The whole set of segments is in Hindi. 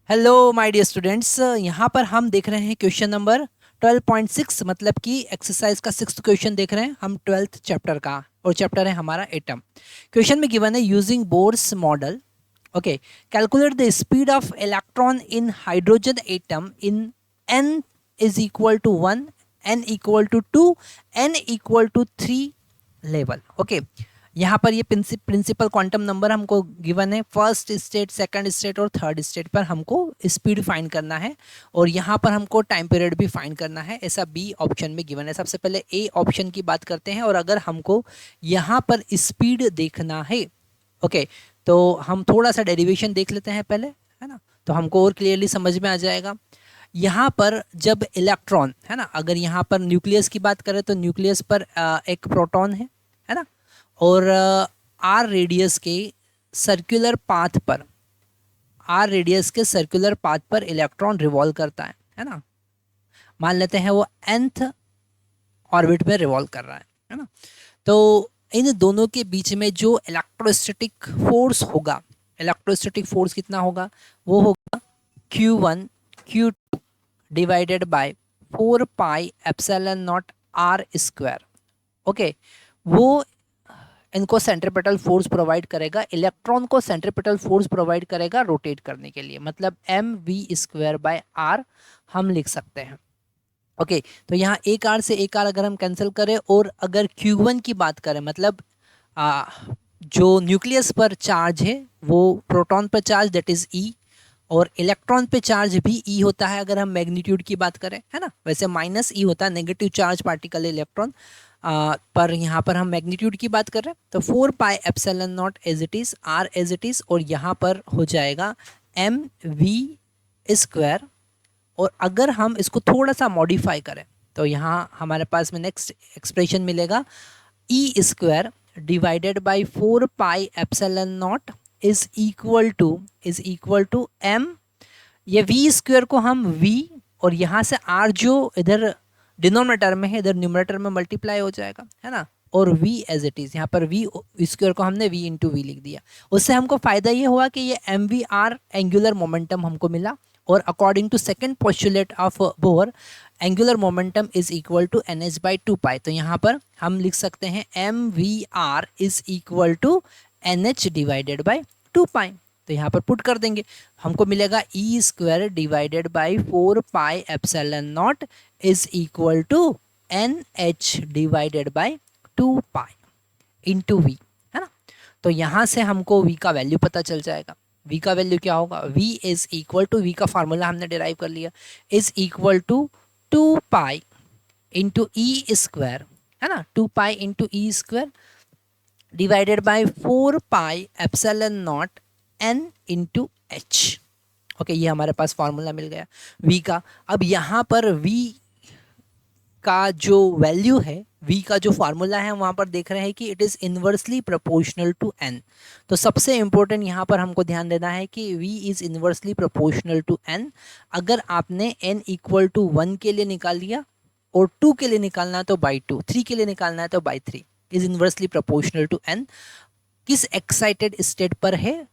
हेलो माय डियर स्टूडेंट्स, यहाँ पर हम देख रहे हैं क्वेश्चन नंबर 12.6, मतलब कि एक्सरसाइज का 6th क्वेश्चन देख रहे हैं हम 12th चैप्टर का, और चैप्टर है हमारा एटम। क्वेश्चन में गिवन है using Bohr's model, okay, calculate the speed of electron in hydrogen atom in n is equal to 1, n equal to 2, n equal to 3 level. Okay, यहाँ पर ये प्रिंसिपल क्वांटम नंबर हमको गिवन है, फर्स्ट स्टेट, सेकंड स्टेट और थर्ड स्टेट पर हमको स्पीड फाइंड करना है, और यहाँ पर हमको टाइम पीरियड भी फाइंड करना है, ऐसा बी ऑप्शन में गिवन है। सबसे पहले ए ऑप्शन की बात करते हैं, और अगर हमको यहाँ पर स्पीड देखना है, ओके, तो हम थोड़ा सा डेरिवेशन देख लेते हैं पहले, है ना, तो हमको और क्लियरली समझ में आ जाएगा। यहाँ पर जब इलेक्ट्रॉन, है ना, अगर यहाँ पर न्यूक्लियस की बात करें तो न्यूक्लियस पर एक प्रोटॉन है ना, और आर रेडियस के सर्कुलर पाथ पर, आर रेडियस के सर्कुलर पाथ पर इलेक्ट्रॉन रिवॉल्व करता है ना, मान लेते हैं वो nth ऑर्बिट में रिवॉल्व कर रहा है ना। तो इन दोनों के बीच में जो इलेक्ट्रोस्टैटिक फोर्स होगा, इलेक्ट्रोस्टैटिक फोर्स कितना होगा, वो होगा Q1 Q2 divided by 4 pi epsilon naught r square. Okay, वो इनको सेंट्रीपिटल फोर्स प्रोवाइड करेगा, इलेक्ट्रॉन को सेंट्रीपिटल फोर्स प्रोवाइड करेगा रोटेट करने के लिए, मतलब mv²/r हम लिख सकते हैं। ओके, तो यहाँ एक आर से एक आर अगर हम कैंसिल करें, और अगर Q1 की बात करें, मतलब जो न्यूक्लियस पर चार्ज है वो प्रोटॉन पर चार्ज, दैट इज E, और इलेक्ट्रॉन पे चार्ज भी E होता है अगर हम मैग्नीट्यूड की बात करें, है ना, वैसे -E होता है, नेगेटिव चार्ज पार्टिकल इलेक्ट्रॉन, पर यहाँ पर हम मैग्नीट्यूड की बात कर रहे हैं, तो 4 pi epsilon naught as it is, r as it is, और यहाँ पर हो जाएगा mv²। और अगर हम इसको थोड़ा सा मॉडिफाई करें तो यहाँ हमारे पास में नेक्स्ट एक्सप्रेशन मिलेगा E² divided by 4 pi epsilon not is equal to m, ये v² को हम v, और यहाँ से r जो इधर डिनोमिनेटर में है इधर न्यूमरेटर में मल्टीप्लाई हो जाएगा, है ना, और v एज इट इज़, यहाँ पर v² को हमने v इंटू वी लिख दिया। उससे हमको फ़ायदा ये हुआ कि ये mvr एंगुलर मोमेंटम हमको मिला, और according to second postulate of Bohr, angular momentum is equal to nh/2π। तो यहाँ पर हम लिख सकते हैं mvr is equal to nh divided by 2π। तो यहाँ पर पुट कर देंगे, हमको मिलेगा E² divided by 4 pi epsilon not is equal to NH divided by 2π into v, है ना। तो यहाँ से हमको V का वैल्यू पता चल जाएगा। V का वैल्यू क्या होगा, V is equal to, V का फार्मूला हमने डिराइव कर लिया, is equal to 2π into E², है ना, 2π into E² divided by 4 pi epsilon not n into h. Okay, ये हमारे पास फार्मूला मिल गया V का। अब यहाँ पर V का जो वैल्यू है, V का जो फार्मूला है, वहाँ पर देख रहे हैं कि it is inversely proportional to n। तो सबसे इम्पोर्टेंट यहाँ पर हमको ध्यान देना है कि V is inversely proportional to n। अगर आपने n इक्वल टू 1 के लिए निकाल लिया, और 2 के लिए निकालना है तो बाई 2, 3 के लिए निकालना है तो by 3, is inversely proportional to n। किस एक्साइटेड स्टेट पर है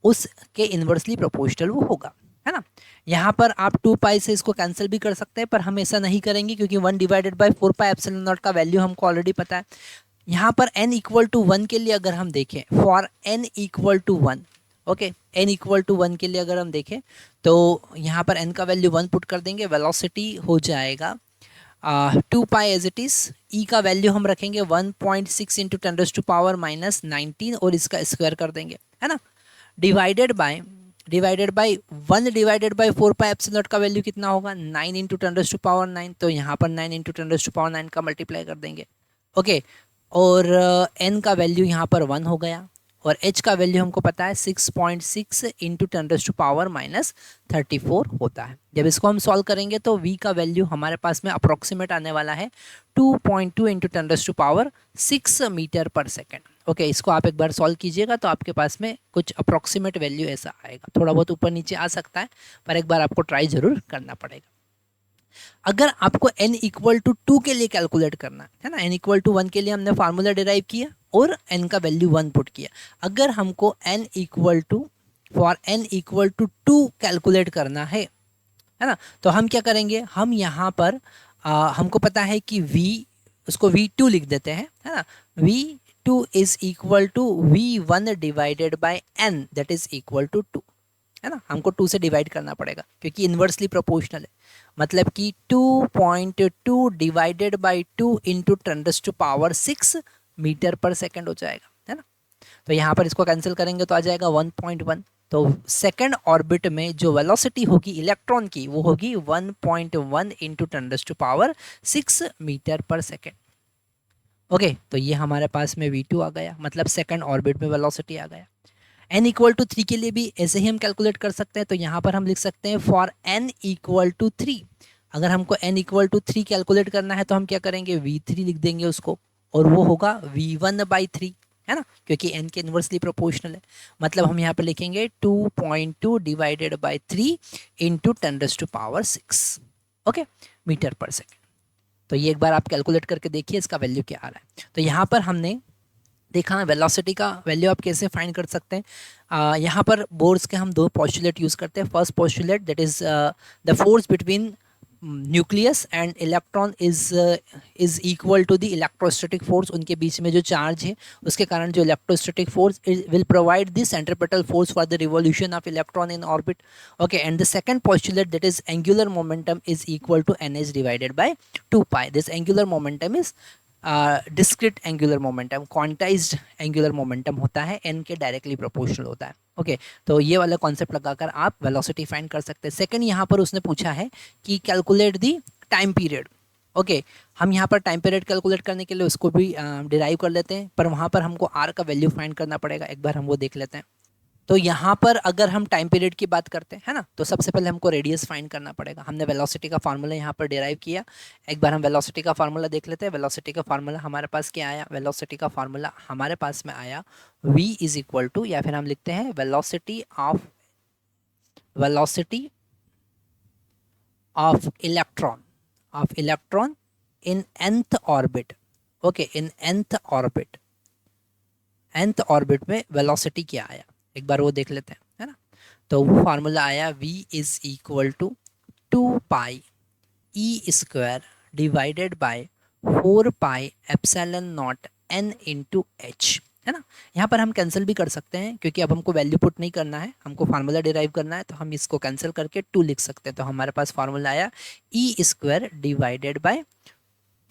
उसके इन्वर्सली प्रोपोर्शनल वो होगा, है ना। यहाँ पर आप 2π से इसको कैंसिल भी कर सकते हैं, पर हम ऐसा नहीं करेंगे क्योंकि 1 divided by 4 pi epsilon not का वैल्यू हमको ऑलरेडी पता है। यहाँ पर n इक्वल टू 1 के लिए अगर हम देखें, for n equal to 1, okay, n equal to 1 के लिए अगर हम देखें तो यहाँ पर n का वैल्यू 1 पुट कर देंगे, वेलोसिटी हो जाएगा 2π एज इट इज़। E का वैल्यू हम रखेंगे 1.6 इंटू 10⁻⁻19, और इसका स्क्वायर कर देंगे, है ना, divided by 1 divided by 4 pi epsilon not का वैल्यू कितना होगा, 9 इंटू 10⁻⁹, तो यहाँ पर 9 इंटू 10⁻⁹ का मल्टीप्लाई कर देंगे। ओके, और n का वैल्यू यहाँ पर 1 हो गया, और h का वैल्यू हमको पता है 6.6 इंटू 10⁻34 होता है। जब इसको हम सॉल्व करेंगे तो v का वैल्यू हमारे पास में अप्रोक्सीमेट आने वाला है 2.2 इंटू 10⁻6 मीटर पर सेकेंड। ओके, इसको आप एक बार सॉल्व कीजिएगा तो आपके पास में कुछ अप्रोक्सीमेट वैल्यू ऐसा आएगा, थोड़ा बहुत ऊपर नीचे आ सकता है, पर एक बार आपको ट्राई ज़रूर करना पड़ेगा। अगर आपको n इक्वल टू 2 के लिए कैलकुलेट करना है ना, n इक्वल टू 1 के लिए हमने फार्मूला डिराइव किया और n का वैल्यू 1 पुट किया। अगर हमको n equal to for n equal to 2 calculate करना है ना। तो हम क्या करेंगे, हम यहाँ पर हमको पता है कि v, उसको v2 लिख देते हैं, है ना। v2 is equal to v1 divided by n, that is equal to 2, है ना। हमको 2 से डिवाइड करना पड़ेगा क्योंकि इन्वर्सली प्रोपोर्शनल है, मतलब कि 2.2 डिवाइडेड बाय 2 इंटू 10⁻⁶ मीटर पर सेकेंड हो जाएगा, है ना। तो यहाँ पर इसको कैंसिल करेंगे तो आ जाएगा 1.1। तो सेकेंड ऑर्बिट में जो वेलोसिटी होगी इलेक्ट्रॉन की वो होगी 1.1 इंटू 10⁻⁶ मीटर पर सेकेंड। ओके, तो ये हमारे पास में v2 आ गया, मतलब सेकेंड ऑर्बिट में वेलोसिटी आ गया। n इक्वल टू 3 के लिए भी ऐसे ही हम कैलकुलेट कर सकते हैं। तो यहाँ पर हम लिख सकते हैं फॉर n इक्वल टू 3। अगर हमको n इक्वल टू 3 कैलकुलेट करना है तो हम क्या करेंगे, v3 लिख देंगे उसको, और वो होगा v1/3, है ना, क्योंकि n के इन्वर्सली प्रोपोर्शनल है। मतलब हम यहाँ पर लिखेंगे 2.2 divided by 3 into 10⁻⁶, okay, metre पर सेकेंड। तो ये एक बार आप कैलकुलेट करके देखिए इसका वैल्यू क्या आ रहा है। तो यहाँ पर हमने देखा वेलोसिटी का वैल्यू आप कैसे फाइंड कर सकते हैं। यहाँ पर बोर्स के हम दो पोस्टुलेट यूज़ करते हैं। First postulate that is the force between nucleus and electron is equal to the electrostatic force. उनके बीच में जो चार्ज है उसके कारण जो electrostatic force will provide the centripetal force for the revolution of electron in orbit, okay. And the second postulate that is angular momentum is equal to nh divided by 2 pi. This angular momentum is discrete angular momentum, quantized angular momentum होता है, n के डायरेक्टली प्रोपोर्शनल होता है, ओके। तो ये वाला कॉन्सेप्ट लगाकर आप वेलोसिटी फाइंड कर सकते हैं। सेकंड, यहाँ पर उसने पूछा है कि calculate the time period, okay. हम यहाँ पर टाइम पीरियड कैलकुलेट करने के लिए उसको भी डिराइव कर लेते हैं, पर वहाँ पर हमको r का वैल्यू फाइंड करना पड़ेगा। एक बार हम वो देख लेते हैं। तो यहाँ पर अगर हम टाइम पीरियड की बात करते हैं, है ना, तो सबसे पहले हमको रेडियस फाइंड करना पड़ेगा। हमने वेलोसिटी का फार्मूला यहाँ पर डिराइव किया। एक बार हम वेलोसिटी का फार्मूला देख लेते हैं। वेलोसिटी का फार्मूला हमारे पास क्या आया, वेलोसिटी का फार्मूला हमारे पास में आया v इज इक्वल टू, या फिर हम लिखते हैं velocity of electron in nth orbit, okay, in nth orbit में वेलोसिटी क्या आया, एक बार वो देख लेते हैं, है ना। तो वो फार्मूला आया v is equal to 2 pi e square divided by 4 pi epsilon not n into h, है ना। यहाँ पर हम कैंसिल भी कर सकते हैं क्योंकि अब हमको वैल्यू पुट नहीं करना है, हमको फार्मूला डिराइव करना है। तो हम इसको कैंसिल करके 2 लिख सकते हैं। तो हमारे पास फार्मूला आया e square divided by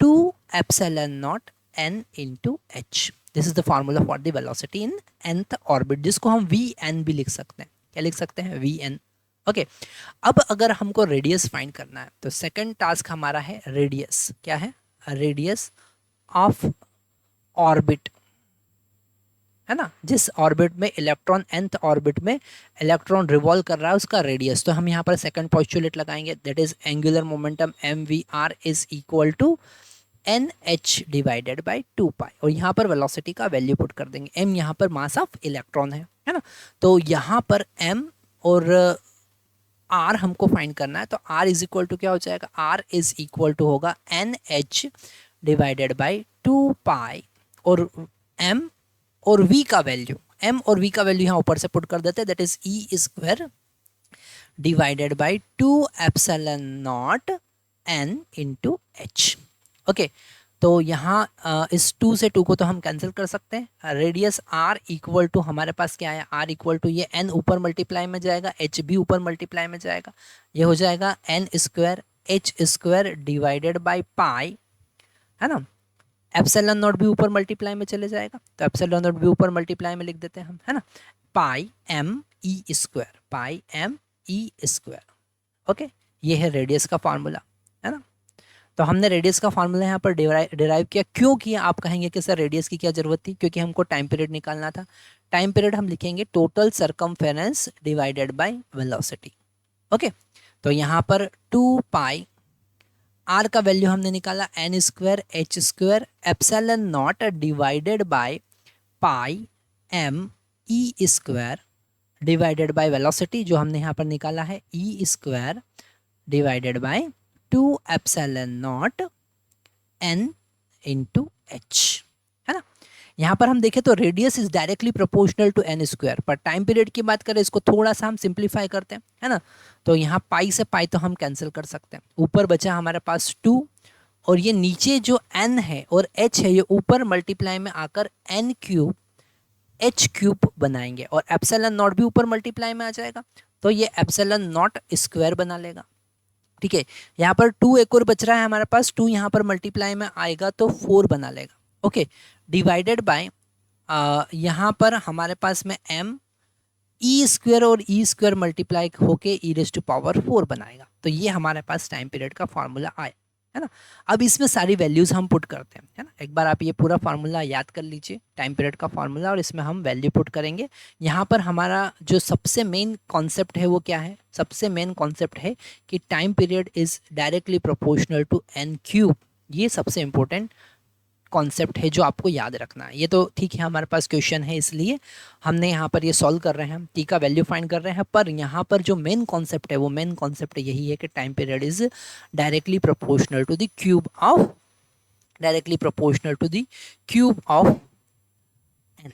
2 epsilon not n into h. This is the formula for the velocity in nth orbit, जिसको हम vn भी लिख सकते हैं। क्या लिख सकते हैं, vn, ओके। अब अगर हमको रेडियस फाइंड करना है तो सेकंड टास्क हमारा है रेडियस। क्या है, रेडियस ऑफ ऑर्बिट, है ना, जिस ऑर्बिट में इलेक्ट्रॉन nth ऑर्बिट में इलेक्ट्रॉन रिवॉल्व कर रहा है उसका रेडियस। तो हम यहाँ पर सेकंड पोस्टुलेट लगाएंगे, that is angular momentum mvr is equal to nh divided by 2 pi, और यहाँ पर वेलोसिटी का वैल्यू पुट कर देंगे। m यहाँ पर मास ऑफ इलेक्ट्रॉन है ना। तो यहाँ पर m और r हमको फाइंड करना है। तो r इज इक्वल टू क्या हो जाएगा, r इज इक्वल टू होगा nh डिवाइडेड बाई 2 पाई, और m और v का वैल्यू, m और v का वैल्यू यहाँ ऊपर से पुट कर देते हैं, that is e square divided by 2 epsilon not n into h, okay. तो यहाँ इस 2 से 2 को तो हम कैंसिल कर सकते हैं। रेडियस r इक्वल टू हमारे पास क्या है, r इक्वल टू ये n ऊपर मल्टीप्लाई में जाएगा, h भी ऊपर मल्टीप्लाई में जाएगा, ये हो जाएगा n square h square divided by pi, है ना। एप्सिलॉन नॉट भी ऊपर मल्टीप्लाई में चले जाएगा, तो एप्सिलॉन नॉट भी ऊपर मल्टीप्लाई में लिख देते हैं हम, है ना। पाई m e स्क्वायर, पाई m e स्क्वायर, ओके। ये है रेडियस का फार्मूला, है ना। तो हमने रेडियस का फार्मूला यहाँ पर डिराइव किया। क्यों किया, आप कहेंगे कि सर रेडियस की क्या जरूरत थी, क्योंकि हमको टाइम पीरियड निकालना था। टाइम पीरियड हम लिखेंगे total circumference divided by velocity, okay. तो यहाँ पर 2 पाई, r का वैल्यू हमने निकाला n square h square epsilon naught divided by pi m e square divided by velocity, जो हमने यहाँ पर निकाला है e square divided by 2 epsilon not n into h, है ना। यहाँ पर हम देखें तो radius is directly proportional to n square, पर टाइम पीरियड की बात करें इसको थोड़ा सा हम सिंप्लीफाई करते हैं, है ना। तो यहाँ पाई से पाई तो हम कैंसिल कर सकते हैं, ऊपर बचा हमारे पास 2, और ये नीचे जो n है और h है ये ऊपर मल्टीप्लाई में आकर n क्यूब h क्यूब बनाएंगे, और एप्सिलॉन नॉट भी ऊपर मल्टीप्लाई में आ जाएगा, तो ये एप्सिलॉन नॉट स्क्वायर बना लेगा। ठीक है, यहाँ पर 2 एक और बच रहा है हमारे पास, 2 यहाँ पर मल्टीप्लाई में आएगा तो 4 बना लेगा। ओके, डिवाइडेड बाय यहाँ पर हमारे पास में m ई स्क्वायर और ई स्क्वायर मल्टीप्लाई होके ई रेज टू पावर 4 बनाएगा। तो ये हमारे पास टाइम पीरियड का फॉर्मूला आया, है ना। अब इसमें सारी वैल्यूज हम पुट करते हैं, है ना। एक बार आप ये पूरा फार्मूला याद कर लीजिए, टाइम पीरियड का फार्मूला, और इसमें हम वैल्यू पुट करेंगे। यहाँ पर हमारा जो सबसे मेन कॉन्सेप्ट है वो क्या है, सबसे मेन कॉन्सेप्ट है कि time period is directly proportional to n cube. ये सबसे इंपॉर्टेंट कॉन्सेप्ट है जो आपको याद रखना है। ये तो ठीक है, हमारे पास क्वेश्चन है इसलिए हमने यहाँ पर ये सॉल्व कर रहे हैं, टी का वैल्यू फाइंड कर रहे हैं, पर यहाँ पर जो मेन कॉन्सेप्ट है वो मेन कॉन्सेप्ट यही है कि time period is directly proportional to the cube of, directly proportional to the cube of n.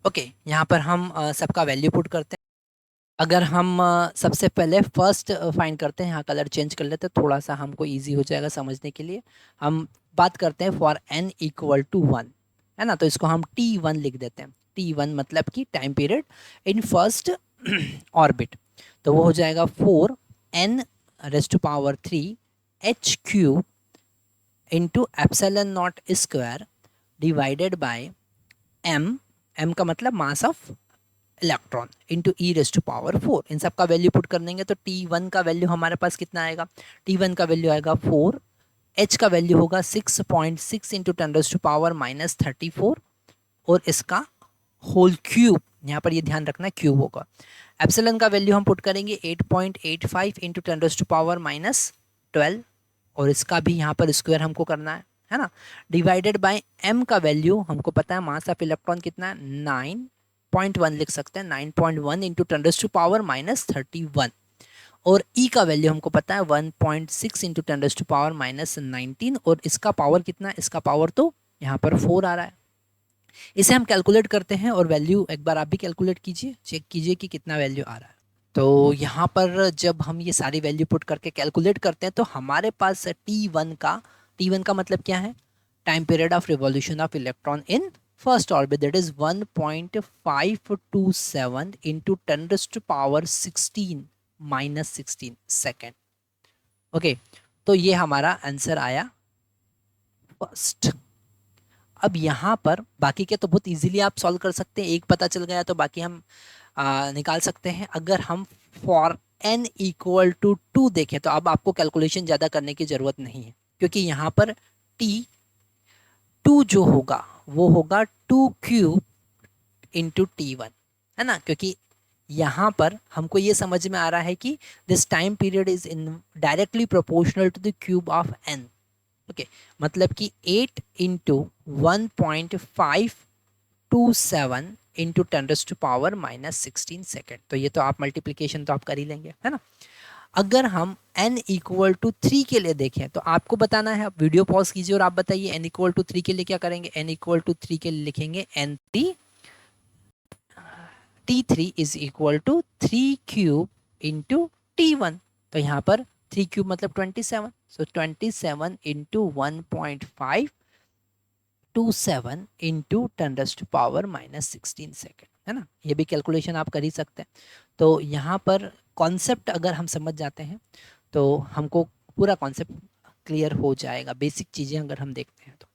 Okay, यहाँ पर हम सबका वैल्यू पुट करते हैं। अगर हम सबसे पहले फर्स्ट फाइंड करते हैं, यहाँ कलर चेंज कर लेते हैं थोड़ा सा, हमको इजी हो जाएगा समझने के लिए। हम बात करते हैं फॉर n इक्वल टू 1, है ना, तो इसको हम t1 लिख देते हैं। t1 मतलब कि time period in first orbit, तो वो हो जाएगा 4n raise to power 3 h cube into epsilon naught square divided by m का मतलब mass of electron into e raise to power 4। इन सब का वैल्यू पुट कर देंगे तो t1 का वैल्यू हमारे पास कितना आएगा, t1 का वैल्यू आएगा 4, h का वैल्यू होगा 6.6 इंटू 10 रेज़ टू पावर -34, और इसका होल क्यूब, यहाँ पर ये ध्यान रखना क्यूब होगा। एप्सिलॉन का वैल्यू हम पुट करेंगे 8.85 इंटू 10 रेज़ टू पावर -12, और इसका भी यहाँ पर स्क्वायर हमको करना है ना। डिवाइडेड बाय m का वैल्यू हमको पता है, मास ऑफ इलेक्ट्रॉन कितना है 9.1 लिख सकते हैं, 9.1 इंटू 10 रेज़ टू पावर -31, और E का वैल्यू हमको पता है 1.6 इंटू 10 रेज़ टू पावर -19, और इसका पावर कितना है, इसका पावर तो यहाँ पर 4 आ रहा है। इसे हम कैलकुलेट करते हैं, और वैल्यू एक बार आप भी कैलकुलेट कीजिए, चेक कीजिए कि कितना वैल्यू आ रहा है। तो यहाँ पर जब हम ये सारी वैल्यू पुट करके कैलकुलेट करते हैं तो हमारे पास t1 का मतलब क्या है, time period of revolution of electron in first orbit, that is 1.527 into 10 raise to power 16 second. Okay, तो ये हमारा आंसर आया फर्स्ट। अब यहाँ पर बाकी के तो बहुत इजीली आप सॉल्व कर सकते हैं, एक पता चल गया तो बाकी हम निकाल सकते हैं। अगर हम फॉर n इक्वल टू 2 देखें तो अब आपको कैलकुलेशन ज़्यादा करने की ज़रूरत नहीं है, क्योंकि यहाँ पर t2 जो होगा वो होगा 2 क्यूब इंटू t1, है ना, क्योंकि यहाँ पर हमको ये समझ में आ रहा है कि this time period is in directly proportional to the cube of n। Okay, मतलब कि 8 into 1.527 into 10 raise to power -16 second. तो ये तो आप मल्टीप्लिकेशन तो आप कर ही लेंगे, है ना। अगर हम n इक्वल टू 3 के लिए देखें तो आपको बताना है, आप वीडियो पॉज कीजिए और आप बताइए n इक्वल टू 3 के लिए क्या करेंगे। n इक्वल टू 3 के लिए लिखेंगे t3 is equal to 3 cube into t1, तो यहाँ पर 3 क्यूब मतलब 27, so 27 into 1.527 into 10 raise to power -16 second, है ना। ये भी कैलकुलेशन आप कर ही सकते हैं। तो यहाँ पर कॉन्सेप्ट अगर हम समझ जाते हैं तो हमको पूरा कॉन्सेप्ट क्लियर हो जाएगा, बेसिक चीज़ें अगर हम देखते हैं तो।